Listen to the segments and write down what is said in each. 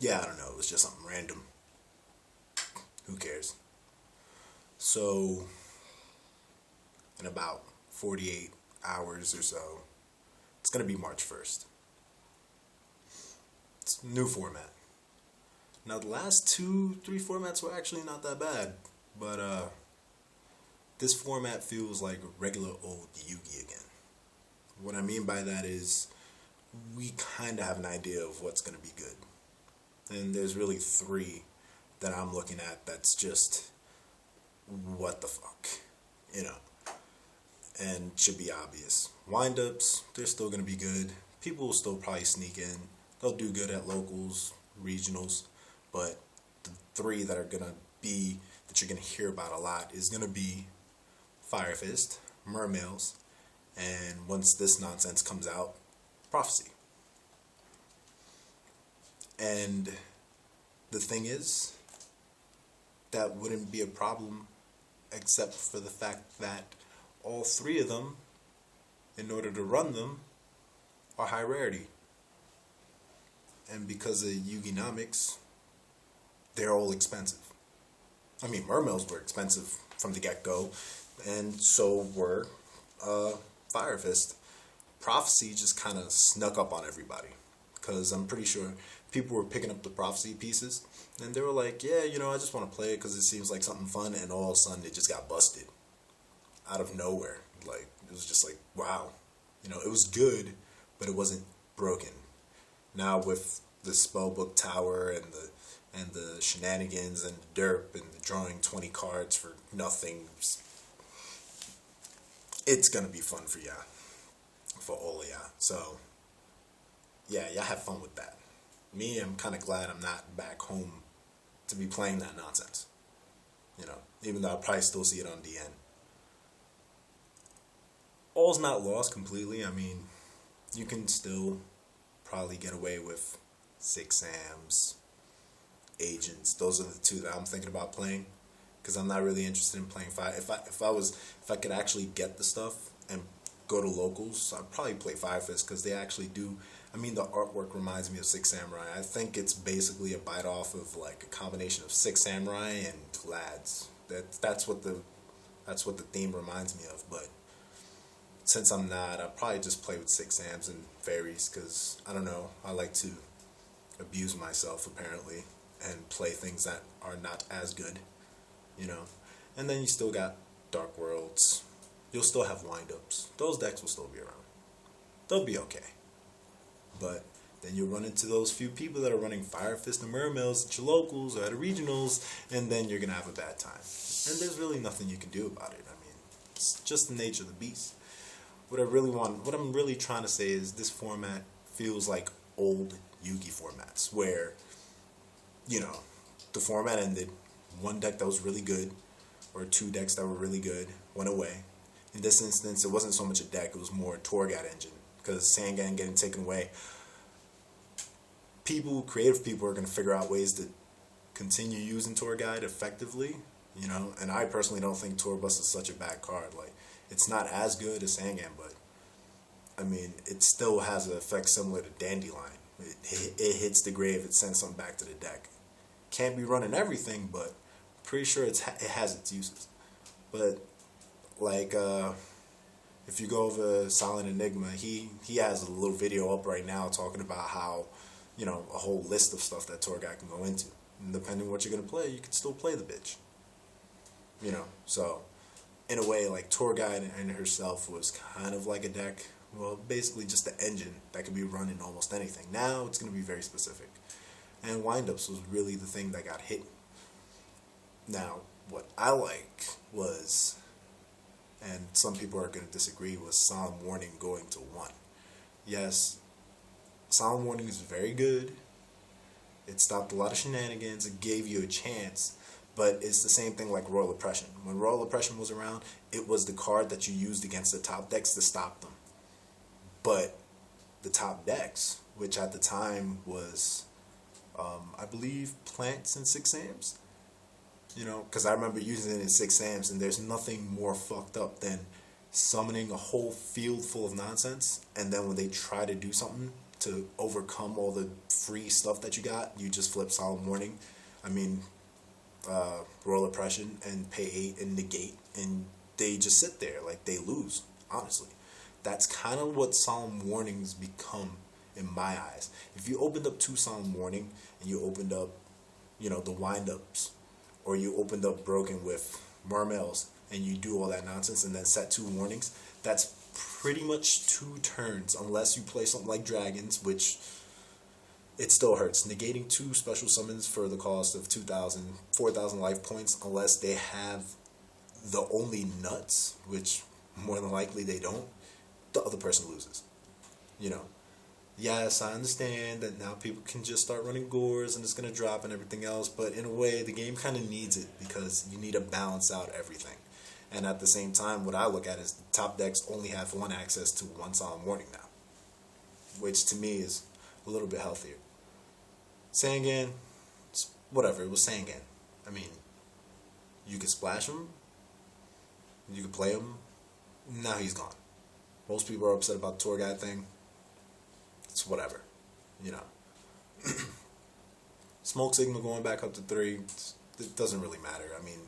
yeah, I don't know, it was just something random. Who cares? So, in about 48 hours or so, it's going to be March 1st. It's a new format. Now, the last 2, 3 formats were actually not that bad, but this format feels like regular old Yugi again. What I mean by that is, we kind of have an idea of what's going to be good. And there's really 3 that I'm looking at that's just, what the fuck, you know, and should be obvious. Wind-ups, they're still going to be good. People will still probably sneak in. They'll do good at locals, regionals, but the 3 that are going to be, that you're going to hear about a lot is going to be Fire Fist, Mermails, and once this nonsense comes out, Prophecy. And the thing is, that wouldn't be a problem except for the fact that all 3 of them, in order to run them, are high rarity. And because of Yuginomics, they're all expensive. I mean, Mermails were expensive from the get-go, and so were Fire Fist. Prophecy just kind of snuck up on everybody, because I'm pretty sure people were picking up the Prophecy pieces, and they were like, yeah, you know, I just want to play it because it seems like something fun, and all of a sudden it just got busted out of nowhere. Like, it was just like, wow. You know, it was good, but it wasn't broken. Now with the Spellbook Tower and the shenanigans and the derp and the drawing 20 cards for nothing, it's gonna be fun for y'all. For all of y'all. So, yeah, y'all have fun with that. Me, I'm kind of glad I'm not back home to be playing that nonsense. You know, even though I'll probably still see it on DN. All's not lost completely. I mean, you can still probably get away with 6 Sams, Agents. Those are the 2 that I'm thinking about playing, because I'm not really interested in playing 5. If I could actually get the stuff and go to locals, I'd probably play Fire Fist, because they actually do. I mean, the artwork reminds me of Six Samurai. I think it's basically a bite off of like a combination of Six Samurai and Lads. That's what the theme reminds me of. But since I'm not, I'll probably just play with 6 Sams and Fairies, because I don't know, I like to abuse myself apparently and play things that are not as good, you know. And then you still got Dark Worlds. You'll still have wind-ups. Those decks will still be around. They'll be okay. But then you'll run into those few people that are running Fire Fist and Mermails at your locals or at regionals, and then you're going to have a bad time. And there's really nothing you can do about it. I mean, it's just the nature of the beast. What I'm really trying to say is this format feels like old Yugi formats, where, you know, the format ended, 1 deck that was really good, or 2 decks that were really good, went away. In this instance, it wasn't so much a deck, it was more a Torgat engine, because Sangan getting taken away. Creative people are going to figure out ways to continue using Torgat effectively, you know, and I personally don't think Torbus is such a bad card. Like, it's not as good as Sangan, but, I mean, it still has an effect similar to Dandelion. It hits the grave, it sends something back to the deck. Can't be running everything, but pretty sure it has its uses. But like, if you go over Silent Enigma, he has a little video up right now talking about how, you know, a whole list of stuff that Torgat can go into. And depending on what you're going to play, you can still play the bitch. You know, so, in a way, like, Torgat and herself was kind of like a deck. Well, basically just the engine that could be run in almost anything. Now, it's going to be very specific. And windups was really the thing that got hit. Now, what I like was, and some people are going to disagree, was Solemn Warning going to 1. Yes, Solemn Warning is very good. It stopped a lot of shenanigans. It gave you a chance. But it's the same thing like Royal Oppression. When Royal Oppression was around, it was the card that you used against the top decks to stop them. But the top decks, which at the time was, I believe, Plants and 6 Sams. You know, because I remember using it in 6 Sams, and there's nothing more fucked up than summoning a whole field full of nonsense, and then when they try to do something, to overcome all the free stuff that you got, you just flip Solemn Warning. I mean, Royal Oppression and pay 8 and negate, and they just sit there like they lose. Honestly, that's kind of what Solemn Warnings become in my eyes. If you opened up 2 Solemn Warning and you opened up, the wind-ups, or you opened up Broken with Marmels, and you do all that nonsense and then set 2 warnings, that's pretty much 2 turns, unless you play something like Dragons, which it still hurts. Negating 2 special summons for the cost of 2,000, 4,000 life points, unless they have the only nuts, which more than likely they don't, the other person loses. Yes, I understand that now people can just start running Gores and it's going to drop and everything else, but in a way, the game kind of needs it because you need to balance out everything. And at the same time, what I look at is the top decks only have 1 access to 1 Solemn Warning now, which to me is a little bit healthier. Sangan, whatever, it was Sangan. I mean, you could splash him, you could play him, now he's gone. Most people are upset about the tour guide thing. It's whatever, Smoke Signal going back up to 3, it doesn't really matter. I mean,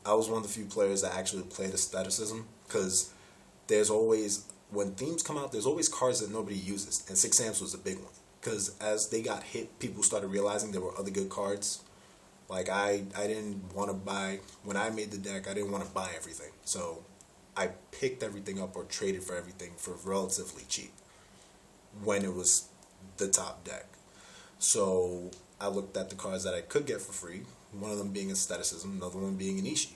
I was one of the few players that actually played aestheticism, because there's always, when themes come out, there's always cards that nobody uses, and Six Amps was a big one, because as they got hit, people started realizing there were other good cards. Like, I didn't want to buy, when I made the deck, I didn't want to buy everything, so I picked everything up or traded for everything for relatively cheap when it was the top deck. So I looked at the cards that I could get for free, one of them being Aestheticism, another one being Inishi.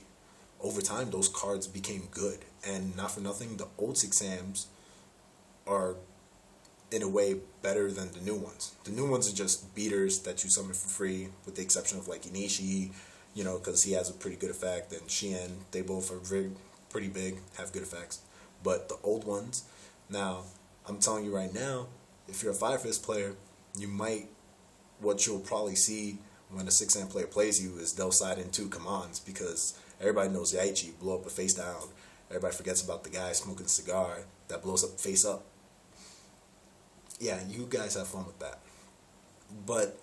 Over time, those cards became good, and not for nothing, the old Six Amps are, in a way, better than the new ones. The new ones are just beaters that you summon for free, with the exception of like Inishi, because he has a pretty good effect, and Shien, they both are pretty big, have good effects. But the old ones, now, I'm telling you right now, if you're a Fire Fist player, what you'll probably see when a 6-amp player plays you is they'll side in 2 commands, because everybody knows Yaichi, blow up a face down. Everybody forgets about the guy smoking a cigar that blows up face up. Yeah, you guys have fun with that. But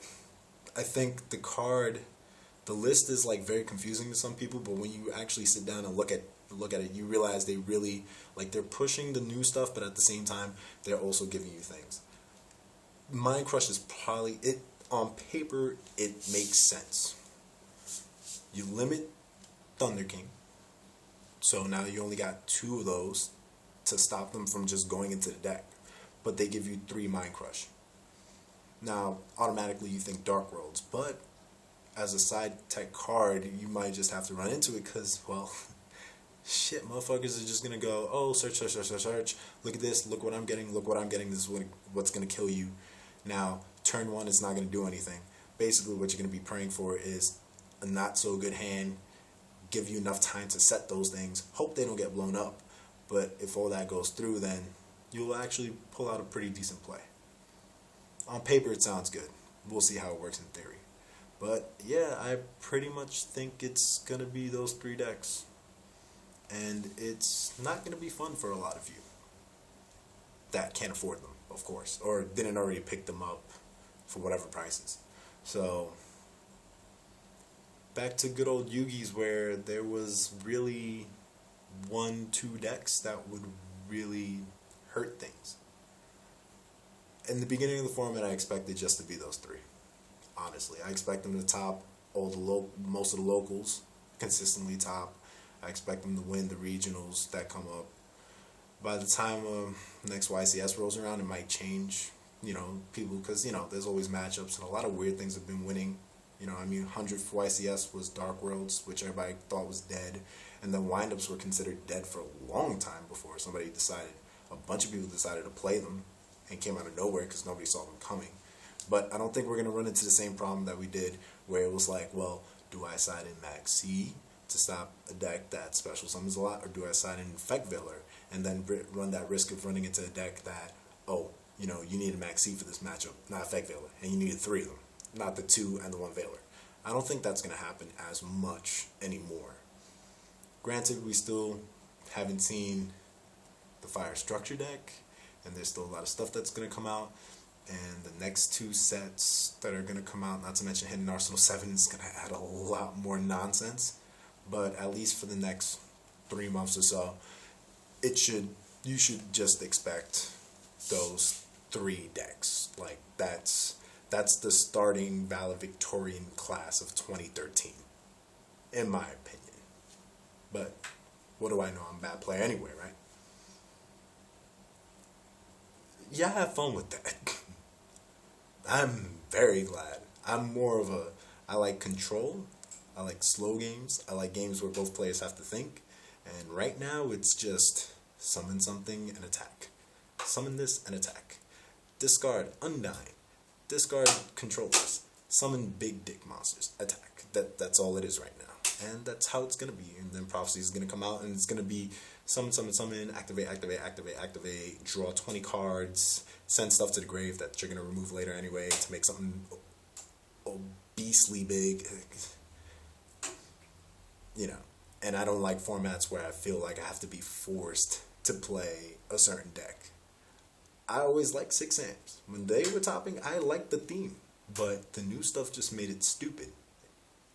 I think the list is like very confusing to some people, but when you actually sit down and look at it, you realize they really, they're pushing the new stuff, but at the same time, they're also giving you things. Mind Crush is probably, on paper, it makes sense. You limit Thunder King, so now you only got 2 of those to stop them from just going into the deck, but they give you 3 Mind Crush. Now, automatically you think Dark Worlds, but as a side tech card, you might just have to run into it because, well, shit, motherfuckers are just going to go, oh, search, look at this, look what I'm getting, this is what's going to kill you. Now, turn 1, it's not going to do anything. Basically, what you're going to be praying for is a not-so-good hand, give you enough time to set those things, hope they don't get blown up, but if all that goes through, then you'll actually pull out a pretty decent play. On paper, it sounds good. We'll see how it works in theory. But, yeah, I pretty much think it's going to be those 3 decks. And it's not going to be fun for a lot of you that can't afford them, of course, or didn't already pick them up for whatever prices. So, back to good old Yugi's, where there was really 1-2 decks that would really hurt things. In the beginning of the format, I expected just to be those 3. Honestly, I expect them to top most of the locals, consistently top. I expect them to win the regionals that come up. By the time next YCS rolls around, it might change, people, because, there's always matchups, and a lot of weird things have been winning. 100th YCS was Dark Worlds, which everybody thought was dead, and then windups were considered dead for a long time before a bunch of people decided to play them, and came out of nowhere because nobody saw them coming. But I don't think we're going to run into the same problem that we did, where it was like, well, do I side in Max C to stop a deck that special summons a lot, or do I side in Effect Veiler and then run that risk of running into a deck that, you need a Max C for this matchup, not Effect Veiler, and you needed 3 of them, not the 2 and the 1 Veiler. I don't think that's going to happen as much anymore. Granted, we still haven't seen the Fire Structure deck, and there's still a lot of stuff that's gonna come out. And the next two sets that are gonna come out, not to mention Hidden Arsenal 7, is gonna add a lot more nonsense. But at least for the next 3 months or so, you should just expect those 3 decks. Like that's the starting valedictorian class of 2013, in my opinion. But what do I know? I'm a bad player anyway, right? Yeah, have fun with that. I'm very glad. I like control. I like slow games. I like games where both players have to think. And right now, it's just summon something and attack. Summon this and attack. Discard Undyne. Discard controllers. Summon big dick monsters. Attack. That's all it is right now. And that's how it's going to be. And then Prophecy is going to come out and it's going to be summon, activate, draw 20 cards, send stuff to the grave that you're going to remove later anyway to make something obesely big. You know, and I don't like formats where I feel like I have to be forced to play a certain deck. I always liked 6 amps. When they were topping, I liked the theme, but the new stuff just made it stupid.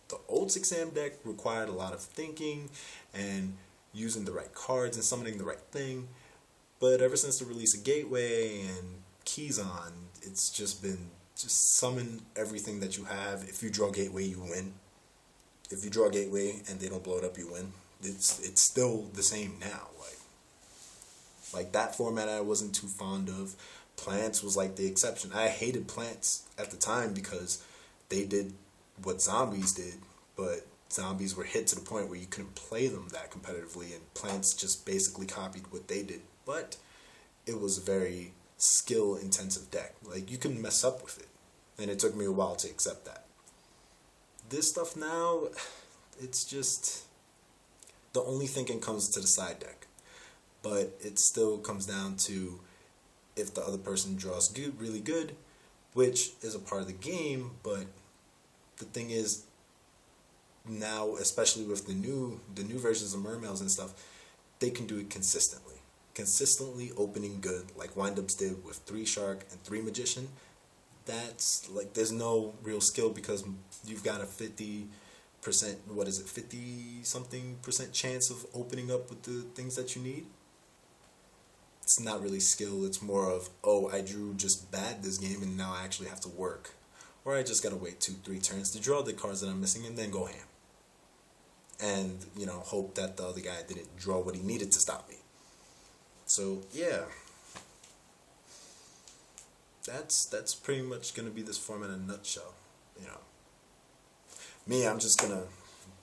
The old 6 amp deck required a lot of thinking and using the right cards and summoning the right thing, but ever since the release of Gateway and Keyzon, it's just been summon everything that you have. If you draw Gateway, you win. If you draw Gateway and they don't blow it up, you win. It's still the same now. Like that format I wasn't too fond of. Plants was like the exception. I hated Plants at the time because they did what Zombies did, but Zombies were hit to the point where you couldn't play them that competitively, and Plants just basically copied what they did. But it was a very skill-intensive deck. Like, you can mess up with it, and it took me a while to accept that. This stuff now, it's just the only thinking comes to the side deck. But it still comes down to if the other person draws good, really good, which is a part of the game, but the thing is, now, especially with the new versions of Mermails and stuff, they can do it consistently. Consistently opening good, like Windups did with 3 Shark and 3 Magician. That's, like, there's no real skill because you've got a 50%, 50-something% chance of opening up with the things that you need. It's not really skill, it's more of, oh, I drew just bad this game and now I actually have to work. Or I just gotta wait 2-3 turns to draw the cards that I'm missing and then go ham. And, you know, hope that the other guy didn't draw what he needed to stop me. So, yeah. That's pretty much gonna be this format in a nutshell, you know. Me, I'm just gonna,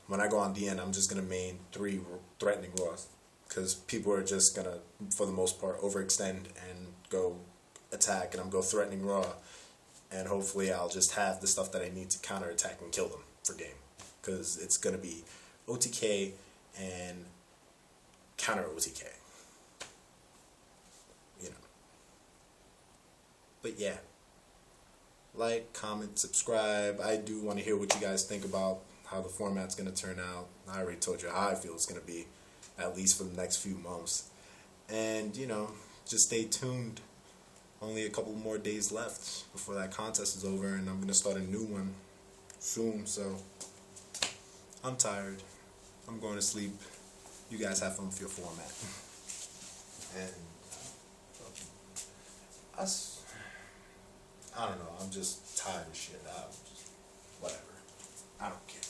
when I go on DN, I'm just gonna main 3 Threatening Raws. Because people are just gonna, for the most part, overextend and go attack, and I'm go Threatening Raw. And hopefully I'll just have the stuff that I need to counterattack and kill them for game. Because it's going to be OTK and counter OTK. You know. But yeah. Like, comment, subscribe. I do want to hear what you guys think about how the format's going to turn out. I already told you how I feel it's going to be, at least for the next few months. And, you know, just stay tuned. Only a couple more days left before that contest is over, and I'm going to start a new one soon, so I'm tired. I'm going to sleep. You guys have fun with your format. And I don't know, I'm just tired of shit. Whatever. I don't care.